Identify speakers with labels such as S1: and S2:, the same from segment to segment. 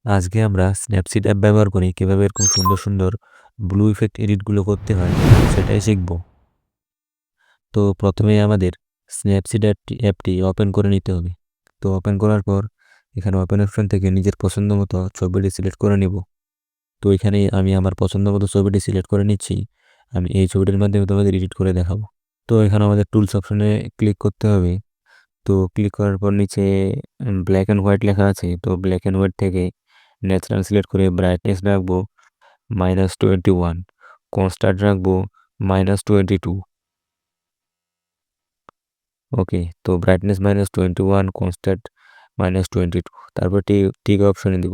S1: আজকে আমরা Snapseed app ব্যবহার করে কিভাবে এরকম সুন্দর সুন্দর ব্লু ইফেক্ট এডিটগুলো করতে হয় সেটাই শিখব। তো প্রথমেই আমাদের স্ন্যাপসিড অ্যাপটি ওপেন করে নিতে হবে। তো ওপেন করার পর এখানে ওপেন অপশন থেকে নিজের পছন্দ মতো ছবিটি সিলেক্ট করে নিব। তো এখানে আমি আমার পছন্দ মতো ছবিটি সিলেক্ট করে নিচ্ছি। আমি এই ছবিটির মাধ্যমে তোমাদের এডিট করে দেখাবো। তো এখানে আমাদের টুলস অপশনে ক্লিক করতে হবে। তো ক্লিক করার পর নিচে ব্ল্যাক অ্যান্ড হোয়াইট লেখা আছে। তো ব্ল্যাক অ্যান্ড হোয়াইট থেকে ন্যাচারাল সিলেক্ট করে ব্রাইটনেস রাখবো -21, কনস্ট্যান্ট রাখবো -22। ওকে, তো ব্রাইটনেস -21, কনস্ট্যান্ট -22। তারপর টিক অপশনে দিব।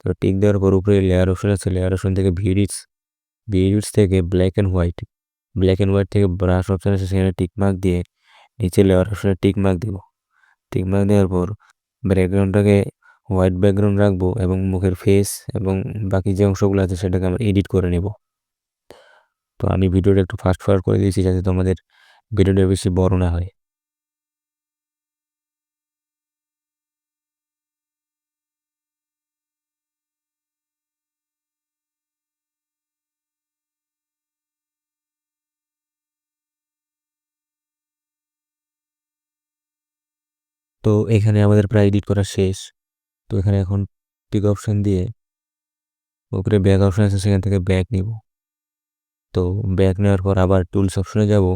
S1: তো টিক দেওয়ার পর উপরে লেয়ার অপশন আছে, লেয়ার অপশন থেকে ভিডিটস থেকে ব্ল্যাক অ্যান্ড হোয়াইট থেকে ব্রাশ অপশন আছে, সেখানে টিক মার্ক দিয়ে নিচে লেয়ার অপশনে টিক মার্ক দিব। টিক মার্ক দেওয়ার পর ব্যাকগ্রাউন্ডটাকে হোয়াইট ব্যাকগ্রাউন্ড রাখবো এবং মুখের ফেস এবং বাকি যে অংশগুলো আছে সেটাকে আমরা এডিট করে নেব। তো আমি ভিডিওটা একটু ফাস্ট ফরওয়ার্ড করে দিয়েছি যাতে তোমাদের ভিডিওটা বেশি বড় না হয়। তো এখানে আমাদের প্রায় এডিট করা শেষ। তো এখানে এখন পিক অপশন দিয়ে উপরে ব্যাক অপশন আছে, সেখান থেকে ব্যাক নিব। তো ব্যাক নেওয়ার পর আবার টুলস অপশনে যাব।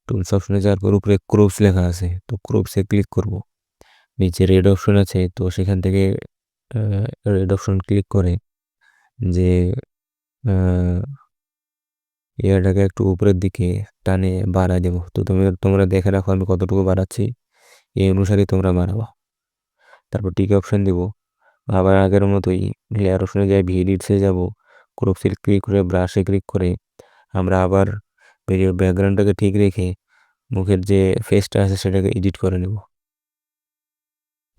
S1: টুলস অপশনে যাওয়ার পর উপরে ক্রপস লেখা আছে, তো ক্রপসে ক্লিক করব। নিচে রেড অপশন আছে, তো সেখান থেকে রেড অপশন ক্লিক করে যে এটাকে একটু উপরের দিকে টানে বাড়ায় দেবো। তো তোমরা দেখে রাখো আমি কতটুকু বাড়াচ্ছি, এই অনুসারে তোমরা বাড়াবো। তারপর টিক অপশন দিব। আবার আগের মতোই লেয়ার অপশনে যাই, ভিডিটসে যাব, ক্রপসে ক্লিক করে ব্রাশে ক্লিক করে আমরা আবার ভিডিওর ব্যাকগ্রাউন্ডটাকে ঠিক রেখে মুখের যে ফেসটা আছে সেটাকে এডিট করে নেব।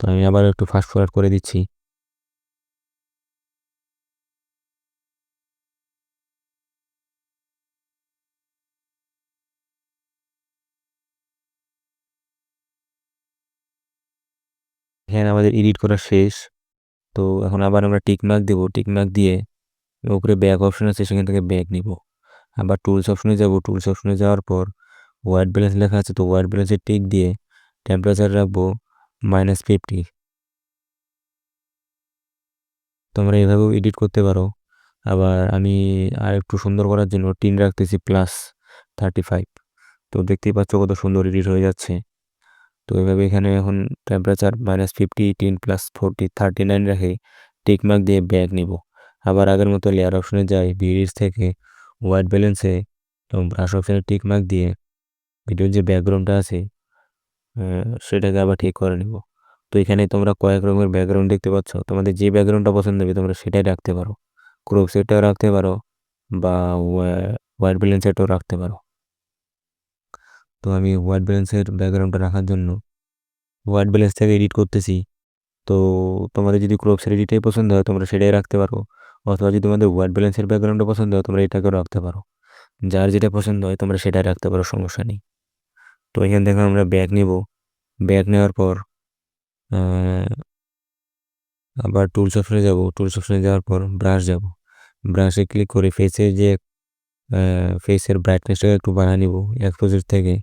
S1: তো আমি আবার একটু ফাস্ট ফরওয়ার্ড করে দিচ্ছি। এখানে আমাদের এডিট করা শেষ। তো এখন আবার আমরা টিক মার্ক দেবো। টিক মার্ক দিয়ে উপরে ব্যাক অপশন আছে, সেখান থেকে ব্যাক নিব। আবার টুলস অপশনে যাব। টুলস অপশনে যাওয়ার পর হোয়াইট ব্যালেন্স লেখা আছে, তো হোয়াইট ব্যালেন্সে টিক দিয়ে টেম্পারেচার রাখবো -50। তোমরা এভাবেও এডিট করতে পারো। আবার আমি আর একটু সুন্দর করার জন্য টিন রাখতেছি +35। তো দেখতেই পাচ্ছ কত সুন্দর এডিট হয়ে যাচ্ছে। তো এভাবে এখানে এখন টেম্পারেচার -50, টিন +40, 39 রেখে টিক মার্ক দিয়ে ব্যাক নিব। আবার আগের মতো লেয়ার অপশনে যাই, ভিডিওস থেকে হোয়াইট ব্যালেন্সে এবং ব্রাশ অপশনে টিক মার্ক দিয়ে ভিডিওর যে ব্যাকগ্রাউন্ডটা আছে সেটাকে আবার ঠিক করে নিব। তো এখানে তোমরা কয়েক রকমের ব্যাকগ্রাউন্ড দেখতে পাচ্ছ, তোমাদের যে ব্যাকগ্রাউন্ডটা পছন্দ হবে তোমরা সেটাই রাখতে পারো। ক্রপ সেটটাও রাখতে পারো বা হোয়াইট ব্যালেন্স সেটও রাখতে পারো। তো আমি হোয়াইট ব্যালেন্সের ব্যাকগ্রাউন্ডটা রাখার জন্য হোয়াইট ব্যালেন্স থেকে এডিট করতেছি। তো তোমাদের যদি ক্রপ সেট এডিটাই পছন্দ হয় তোমরা সেটাই রাখতে পারো, অথবা যদি তোমাদের হোয়াইট ব্যালেন্সের ব্যাকগ্রাউন্ডটা পছন্দ হয় তোমরা এটাকেও রাখতে পারো। যার যেটা পছন্দ হয় তোমরা সেটাই রাখতে পারো, সমস্যা নেই। তো এখান থেকে আমরা ব্যাক নিব। ব্যাক নেওয়ার পর আবার টুলস অপশনে যাব। টুলস অপশনে যাওয়ার পর ব্রাশ যাব। ব্রাশে ক্লিক করে ফেসের ব্রাইটনেসটাকে একটু বাড়ায় নিব। এক্সপোজার থেকে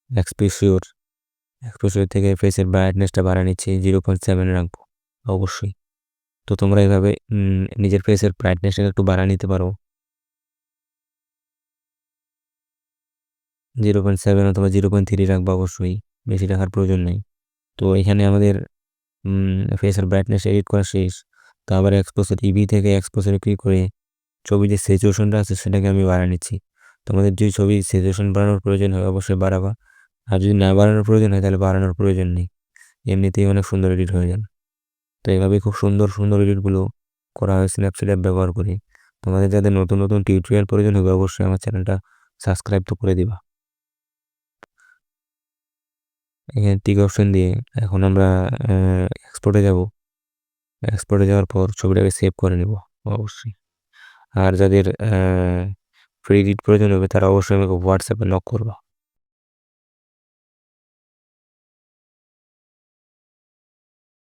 S1: এক্সপ্রেসিওর এক্সপ্রেসিওর থেকে ফেসের ব্রাইটনেসটা বাড়ায় নিচ্ছি, 0.7 রাখবো অবশ্যই। তো তোমরা এভাবে নিজের ফেসের ব্রাইটনেসটাকে একটু বাড়ায় নিতে পারো, 0.7 অথবা 0.3 রাখবো অবশ্যই, বেশি রাখার প্রয়োজন নেই। তো এখানে আমাদের ফেসের ব্রাইটনেস এডিট করা শেষ। তো আবার এক্সপোজার থেকে এক্সপোজারে ক্লিক করে ছবির যে স্যাচুরেশনটা আছে সেটাকে আমি বাড়িয়ে নিচ্ছি। তোমাদের যদি ছবি স্যাচুরেশন বাড়ানোর প্রয়োজন হয় অবশ্যই বাড়াবা, আর যদি না বাড়ানোর প্রয়োজন হয় তাহলে বাড়ানোর প্রয়োজন নেই, এমনিতেই অনেক সুন্দর এডিট হয়ে যান। তো এইভাবে খুব সুন্দর সুন্দর এডিটগুলো করা হয় স্ন্যাপসিড অ্যাপ ব্যবহার করে। তোমাদের যাদের নতুন নতুন টিউটোরিয়াল প্রয়োজন হবে অবশ্যই আমার চ্যানেলটা সাবস্ক্রাইব তো করে দিবা। এখানে টিক অপশন দিয়ে এখন আমরা এক্সপোর্টে যাব। এক্সপোর্টে যাওয়ার পর ছবিটাকে সেভ করে নেব অবশ্যই। আর যাদের ফ্রি এডিট প্রয়োজন হবে তারা অবশ্যই আমাকে হোয়াটসঅ্যাপে নক করবা।